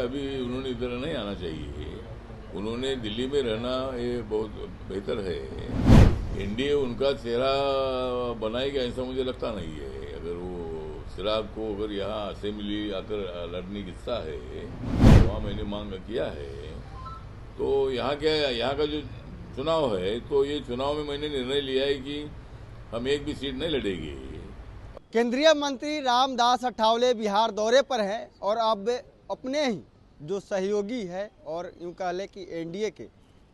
अभी उन्होंने इधर नहीं आना चाहिए, उन्होंने दिल्ली में रहना ये बहुत बेहतर है। एनडीए उनका चेहरा बनाएगा ऐसा मुझे लगता नहीं है। अगर वो चिराग को अगर यहाँ असेंबली आकर लड़ने की इच्छा है, वहाँ मैंने मांग किया है, तो यहाँ क्या है, यहाँ का जो चुनाव है, तो ये चुनाव में मैंने निर्णय लिया है कि हम एक भी सीट नहीं लड़ेंगे। केंद्रीय मंत्री रामदास अठावले बिहार दौरे पर हैं और अब अपने ही जो सहयोगी है और यूँ कह लें कि एनडीए के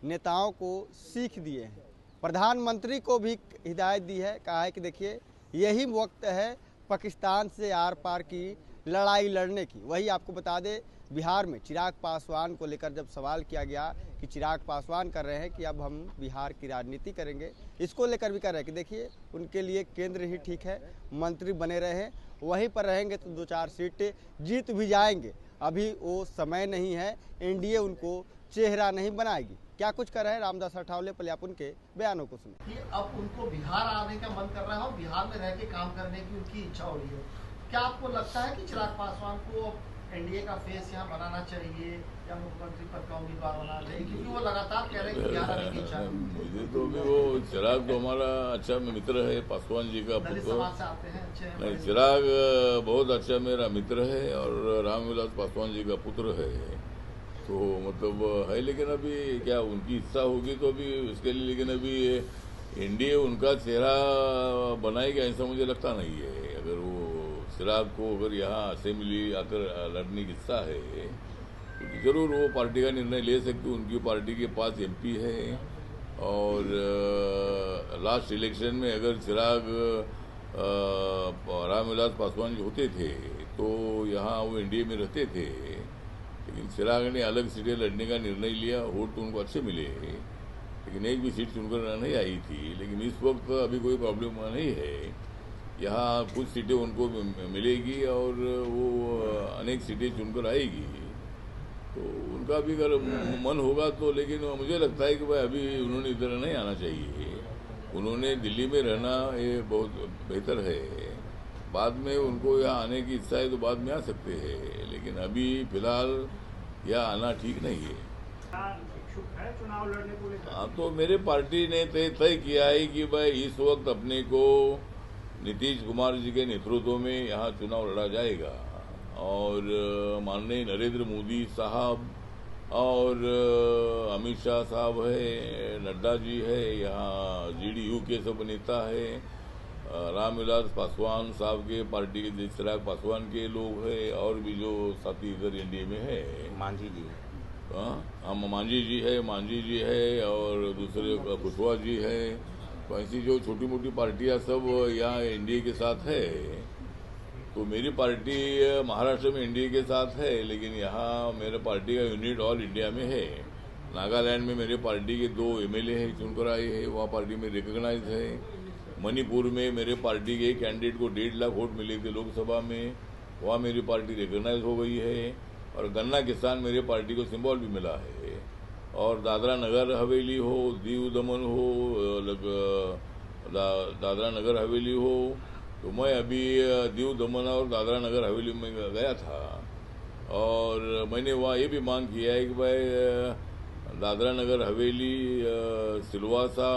नेताओं को सीख दिए हैं। प्रधानमंत्री को भी हिदायत दी है, कहा है कि देखिए यही वक्त है पाकिस्तान से आर पार की लड़ाई लड़ने की। वही आपको बता दें, बिहार में चिराग पासवान को लेकर जब सवाल किया गया कि चिराग पासवान कर रहे हैं कि अब हम बिहार की राजनीति करेंगे, इसको लेकर भी कर रहे हैं कि देखिए उनके लिए केंद्र ही ठीक है, मंत्री बने रहे, वहीं पर रहेंगे तो 2-4 सीटें जीत भी जाएंगे। अभी वो समय नहीं है, एनडीए उनको चेहरा नहीं बनाएगी। क्या कुछ कर रहे हैं रामदास अठावले, पहले आप उनके बयानों को सुने। कि अब उनको बिहार आने का मन कर रहा है और बिहार में रह के काम करने की उनकी इच्छा हो रही है। क्या आपको लगता है कि चिराग पासवान को एनडीए का फेस यहाँ बनाना चाहिए या मुख्यमंत्री पद का उम्मीदवार बनाना चाहिए, क्योंकि वो लगातार कह रहे हैं कि बिहार आने की इच्छा है? मुझे तो भी वो चिराग तो हमारा अच्छा मित्र है, पासवान जी का दलित पुत्र। समाज से आते हैं, अच्छे हैं। नहीं, चिराग बहुत अच्छा मेरा मित्र है और रामविलास पासवान जी का पुत्र है, तो मतलब है। लेकिन अभी क्या उनकी इच्छा होगी तो अभी उसके लिए, लेकिन अभी एनडीए उनका चेहरा बनाएगा ऐसा मुझे लगता नहीं है। अगर वो चिराग को अगर यहाँ असेंबली आकर लड़ने की इच्छा है, तो जरूर वो पार्टी का निर्णय ले सकती। उनकी पार्टी के पास एमपी है और लास्ट इलेक्शन में अगर चिराग रामविलास पासवान जी होते थे तो यहाँ वो एनडीए में रहते थे, लेकिन चिराग ने अलग सीटें लड़ने का निर्णय लिया। वोट तो उनको अच्छे मिले, लेकिन एक भी सीट चुनकर नहीं आई थी। लेकिन इस वक्त अभी कोई प्रॉब्लम नहीं है, यहाँ कुछ सीटें उनको मिलेगी और वो अनेक सीटें चुनकर आएगी, तो उनका भी अगर मन होगा तो। लेकिन मुझे लगता है कि भाई अभी उन्होंने इधर नहीं आना चाहिए, उन्होंने दिल्ली में रहना ये बहुत बेहतर है। बाद में उनको यहाँ आने की इच्छा है तो बाद में आ सकते हैं, लेकिन अभी फिलहाल यहाँ आना ठीक नहीं है। चुनाव लड़ने को लेकर? हाँ, तो मेरे पार्टी ने तय किया है कि भाई इस वक्त अपने को नीतीश कुमार जी के नेतृत्व में यहाँ चुनाव लड़ा जाएगा और माननीय नरेंद्र मोदी साहब और अमित शाह साहब है, नड्डा जी है, यहाँ जेडीयू के सब नेता है, रामविलास पासवान साहब के पार्टी के चिराग पासवान के लोग हैं, और भी जो साथी इधर एनडीए में है, मांझी जी, हाँ मांझी जी है और दूसरे कुशवाहा जी है। तो ऐसी जो छोटी मोटी पार्टियां सब यहाँ एनडीए के साथ है। तो मेरी पार्टी महाराष्ट्र में एनडीए के साथ है, लेकिन यहाँ मेरे पार्टी का यूनिट ऑल इंडिया में है। नागालैंड में मेरे पार्टी के 2 एमएलए हैं, चुनकर आए हैं, वहाँ पार्टी में रिकॉग्नाइज है। मणिपुर में मेरे पार्टी के कैंडिडेट को 1.5 लाख वोट मिले थे लोकसभा में, वहाँ मेरी पार्टी रिकॉग्नाइज हो गई है। और गन्ना किसान मेरे पार्टी को सिंबल भी मिला है। और दादरा नगर हवेली हो, दीव दमन हो, दादरा नगर हवेली हो, तो मैं अभी दीव दमन और दादरा नगर हवेली में गया था और मैंने वहाँ ये भी मांग किया है कि भाई दादरा नगर हवेली, सिलवासा,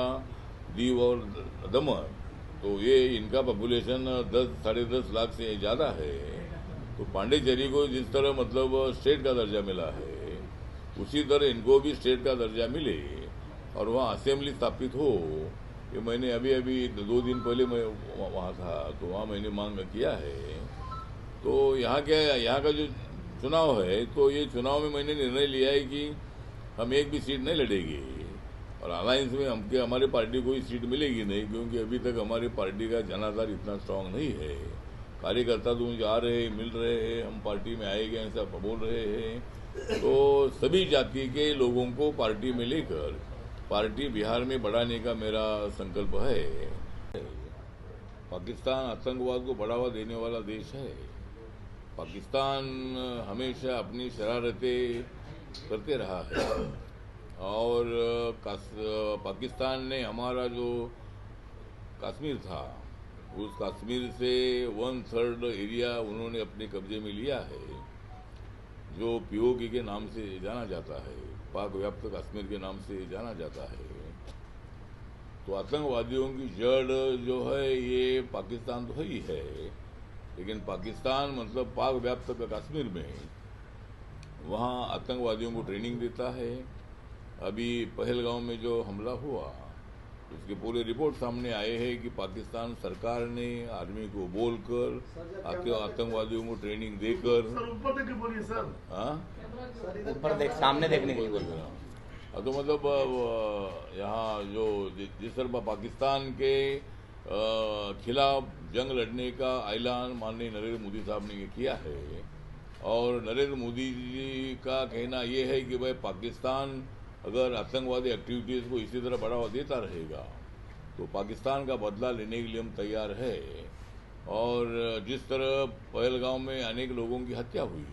दीव और दमन, तो ये इनका पॉपुलेशन 10-10.5 लाख से ज़्यादा है। तो पांडेचेरी को जिस तरह मतलब स्टेट का दर्जा मिला है, उसी तरह इनको भी स्टेट का दर्जा मिले और वहाँ असेंबली स्थापित हो। ये मैंने अभी 2 दिन पहले मैं वहाँ था, तो वहाँ मैंने मांग किया है। तो यहाँ क्या है, यहाँ का जो चुनाव है, तो ये चुनाव में मैंने निर्णय लिया है कि हम एक भी सीट नहीं लड़ेंगे और अलायंस में हमारे पार्टी को कोई सीट मिलेगी नहीं, क्योंकि अभी तक हमारी पार्टी का जनाधार इतना स्ट्रांग नहीं है। कार्यकर्ता तो मुझे आ रहे हैं, मिल रहे हैं, हम पार्टी में आएंगे ऐसा बोल रहे हैं। तो सभी जाति के लोगों को पार्टी में लेकर पार्टी बिहार में बढ़ाने का मेरा संकल्प है। पाकिस्तान आतंकवाद को बढ़ावा देने वाला देश है। पाकिस्तान हमेशा अपनी शरारतें करते रहा है और पाकिस्तान ने हमारा जो कश्मीर था, उस कश्मीर से 1/3 एरिया उन्होंने अपने कब्जे में लिया है। जो पीओके के नाम से जाना जाता है, पाक व्याप्त कश्मीर के नाम से जाना जाता है, तो आतंकवादियों की जड़ जो है ये पाकिस्तान तो ही है, लेकिन पाकिस्तान मतलब पाक व्याप्त कश्मीर में वहाँ आतंकवादियों को ट्रेनिंग देता है। अभी पहलगांव में जो हमला हुआ उसके पूरे रिपोर्ट सामने आए हैं कि पाकिस्तान सरकार ने आर्मी को बोलकर आतंकवादियों को ट्रेनिंग देकर, हाँ ऊपर देख सामने देखने के लिए बोल रहे हैं। तो मतलब यहाँ जो जिस तरह पाकिस्तान के खिलाफ जंग लड़ने का ऐलान माननीय नरेंद्र मोदी साहब ने किया है, और नरेंद्र मोदी जी का कहना ये है कि भाई पाकिस्तान अगर आतंकवादी एक्टिविटीज़ को इसी तरह बढ़ावा देता रहेगा तो पाकिस्तान का बदला लेने के लिए हम तैयार है। और जिस तरह पहलगांव में अनेक लोगों की हत्या हुई,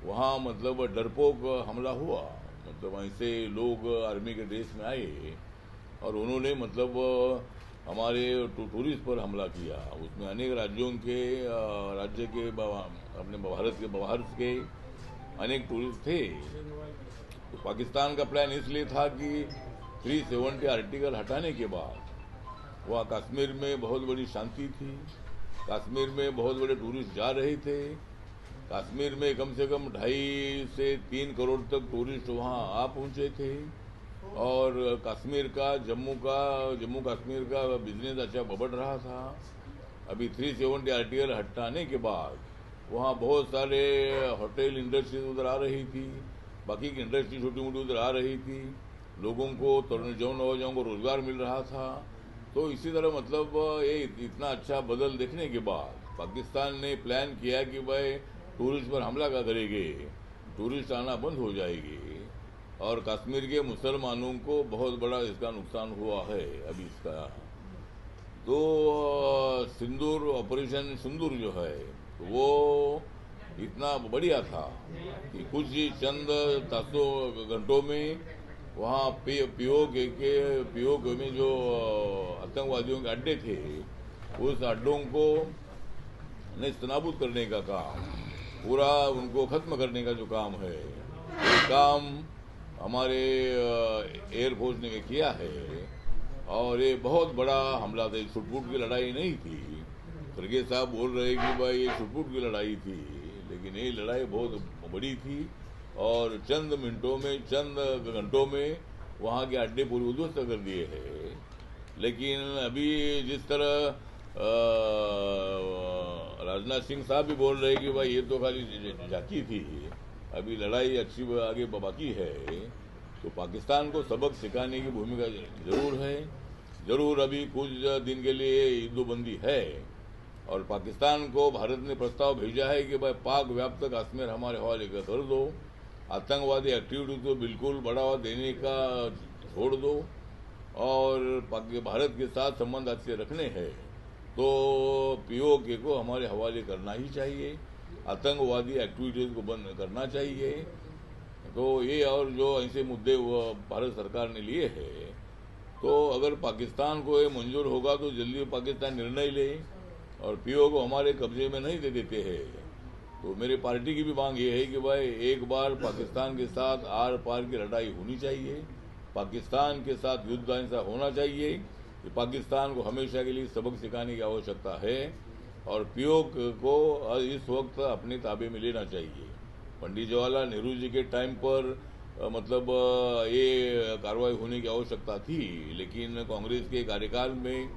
वहाँ मतलब डरपोक हमला हुआ, मतलब ऐसे लोग आर्मी के ड्रेस में आए और उन्होंने मतलब हमारे टूरिस्ट पर हमला किया। उसमें अनेक राज्यों के राज्य के अपने भारत के बाहर के अनेक टूरिस्ट थे। तो पाकिस्तान का प्लान इसलिए था कि 370 आर्टिकल हटाने के बाद वहाँ कश्मीर में बहुत बड़ी शांति थी, कश्मीर में बहुत बड़े टूरिस्ट जा रहे थे, कश्मीर में कम से कम 2.5 से 3 करोड़ तक टूरिस्ट वहाँ आ पहुँचे थे, और कश्मीर का जम्मू कश्मीर का बिजनेस अच्छा बढ़ रहा था। अभी 370 आर्टिकल हटाने के बाद वहाँ बहुत सारे होटल इंडस्ट्रीज उधर आ रही थी, बाकी की इंडस्ट्री छोटी मोटी उधर आ रही थी, लोगों को नौजवानों को रोजगार मिल रहा था। तो इसी तरह मतलब ये इतना अच्छा बदल देखने के बाद पाकिस्तान ने प्लान किया कि भाई टूरिस्ट पर हमला क्या करेंगे, टूरिस्ट आना बंद हो जाएगी, और कश्मीर के मुसलमानों को बहुत बड़ा इसका नुकसान हुआ है अभी इसका। तो सिंदूर ऑपरेशन सिंदूर जो है वो इतना बढ़िया था कि कुछ ही चंद घंटों में वहाँ पीओके में जो आतंकवादियों के अड्डे थे उस अड्डों को नेस्तनाबूद करने का काम, पूरा उनको खत्म करने का जो काम है, ये काम हमारे एयरफोर्स ने किया है। और ये बहुत बड़ा हमला था, छुटपुट की लड़ाई नहीं थी। खरगे साहब बोल रहे कि भाई ये छुटपुट की लड़ाई थी, लेकिन ये लड़ाई बहुत बड़ी थी, और चंद घंटों में वहाँ के अड्डे पूरे उद्ध्वस्त कर दिए हैं। लेकिन अभी जिस तरह राजनाथ सिंह साहब भी बोल रहे कि भाई ये तो खाली झांकी थी, अभी लड़ाई अच्छी आगे बाकी है, तो पाकिस्तान को सबक सिखाने की भूमिका जरूर है। जरूर अभी कुछ दिन के लिए युद्धबंदी है, और पाकिस्तान को भारत ने प्रस्ताव भेजा है कि भाई पाक व्याप्त कश्मीर हमारे हवाले कर दो, आतंकवादी एक्टिविटी को बिल्कुल बढ़ावा देने का छोड़ दो, और भारत के साथ संबंध अच्छे रखने हैं तो पीओके को हमारे हवाले करना ही चाहिए, आतंकवादी एक्टिविटीज को बंद करना चाहिए। तो ये और जो ऐसे मुद्दे भारत सरकार ने लिए हैं, तो अगर पाकिस्तान को ये मंजूर होगा तो जल्दी पाकिस्तान निर्णय ले और पीओके को हमारे कब्जे में नहीं दे देते हैं। तो मेरी पार्टी की भी मांग ये है कि भाई एक बार पाकिस्तान के साथ आर पार की लड़ाई होनी चाहिए, पाकिस्तान के साथ युद्ध ऐसा होना चाहिए कि पाकिस्तान को हमेशा के लिए सबक सिखाने की आवश्यकता है, और पीओके को इस वक्त अपने ताबे में लेना चाहिए। पंडित जवाहरलाल नेहरू जी के टाइम पर मतलब ये कार्रवाई होने की आवश्यकता थी, लेकिन कांग्रेस के कार्यकाल में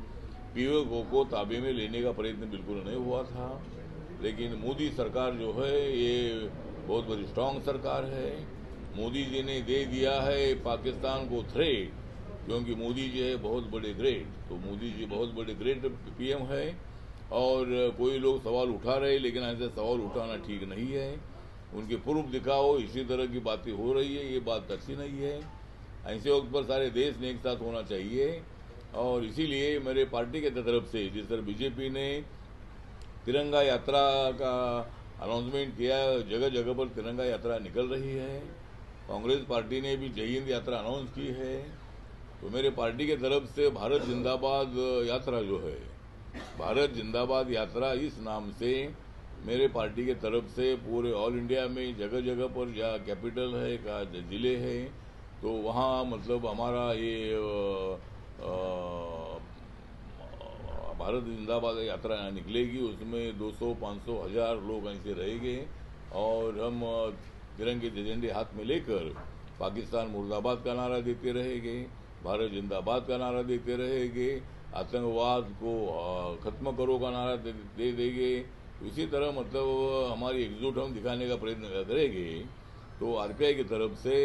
पीओके को ताबे में लेने का प्रयत्न बिल्कुल नहीं हुआ था। लेकिन मोदी सरकार जो है ये बहुत बड़ी स्ट्रांग सरकार है, मोदी जी ने दे दिया है पाकिस्तान को थ्रेट, क्योंकि मोदी जी है बहुत बड़े ग्रेट, तो मोदी जी बहुत बड़े ग्रेट पीएम है। और कोई लोग सवाल उठा रहे, लेकिन ऐसे सवाल उठाना ठीक नहीं है, उनके प्रूफ दिखाओ, इसी तरह की बातें हो रही है, ये बात अच्छी नहीं है। ऐसे वक्त पर सारे देश ने एक साथ होना चाहिए, और इसीलिए मेरे पार्टी के तरफ से जिस तरह बीजेपी ने तिरंगा यात्रा का अनाउंसमेंट किया, जगह जगह पर तिरंगा यात्रा निकल रही है, कांग्रेस पार्टी ने भी जय हिंद यात्रा अनाउंस की है, तो मेरे पार्टी के तरफ से भारत जिंदाबाद यात्रा जो है, भारत जिंदाबाद यात्रा इस नाम से मेरे पार्टी के तरफ से पूरे ऑल इंडिया में जगह जगह पर जहाँ कैपिटल है का ज़िले हैं तो वहाँ मतलब हमारा ये भारत जिंदाबाद यात्रा निकलेगी। उसमें 200, 500, 1000 लोग ऐसे रहेंगे और हम तिरंगे झंडे हाथ में लेकर पाकिस्तान मुर्दाबाद का नारा देते रहेंगे, भारत जिंदाबाद का नारा देते रहेंगे, आतंकवाद को खत्म करो का नारा दे देंगे। इसी तरह मतलब हमारी एकजुट हम दिखाने का प्रयत्न करेंगे। तो आरपीआई की तरफ से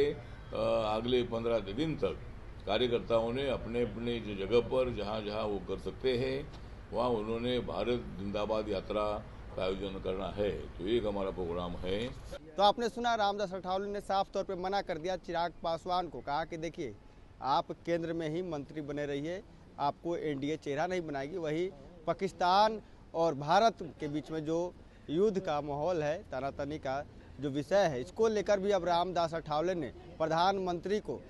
अगले 15 दिन तक कार्यकर्ताओं ने अपने अपने जो जगह पर जहाँ जहाँ वो कर सकते हैं वहाँ उन्होंने भारत जिंदाबाद यात्रा का आयोजन करना है। तो एक हमारा प्रोग्राम है। तो आपने सुना रामदास अठावले ने साफ तौर पे मना कर दिया चिराग पासवान को, कहा कि देखिए आप केंद्र में ही मंत्री बने रहिए, आपको एनडीए चेहरा नहीं बनाएगी। वही पाकिस्तान और भारत के बीच में जो युद्ध का माहौल है, तनातनी का जो विषय है, इसको लेकर भी अब रामदास अठावले ने प्रधानमंत्री को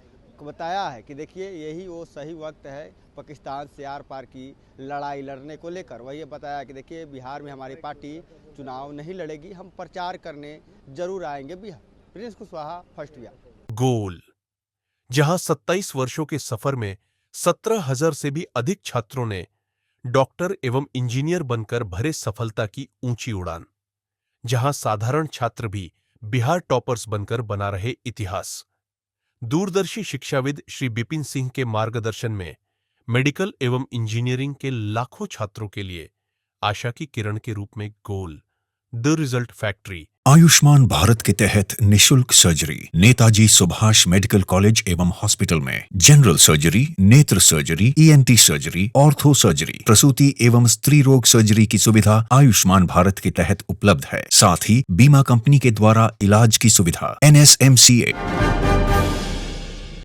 बताया है कि देखिए यही वो सही वक्त है पाकिस्तान से आर पार की लड़ाई लड़ने को लेकर। वही बताया कि देखिए बिहार में हमारी पार्टी चुनाव नहीं लड़ेगी, हम प्रचार करने जरूर आएंगे Bihar. Prince Kushwaha, first Bihar. Goal, जहां 27 वर्षों के सफर में 17,000 से भी अधिक छात्रों ने डॉक्टर एवं इंजीनियर बनकर भरे सफलता की ऊंची उड़ान, जहां साधारण छात्र भी बिहार टॉपर्स बनकर बना रहे इतिहास। दूरदर्शी शिक्षाविद श्री बिपिन सिंह के मार्गदर्शन में मेडिकल एवं इंजीनियरिंग के लाखों छात्रों के लिए आशा की किरण के रूप में goal, the result factory. Ayushman Bharat के तहत निशुल्क surgery Netaji Subhash medical college एवं हॉस्पिटल में जनरल सर्जरी, नेत्र surgery, ENT surgery, ortho surgery, प्रसूति एवं स्त्री रोग सर्जरी की सुविधा आयुष्मान भारत के तहत उपलब्ध है। साथ ही बीमा कंपनी के द्वारा इलाज की सुविधा। NSMCA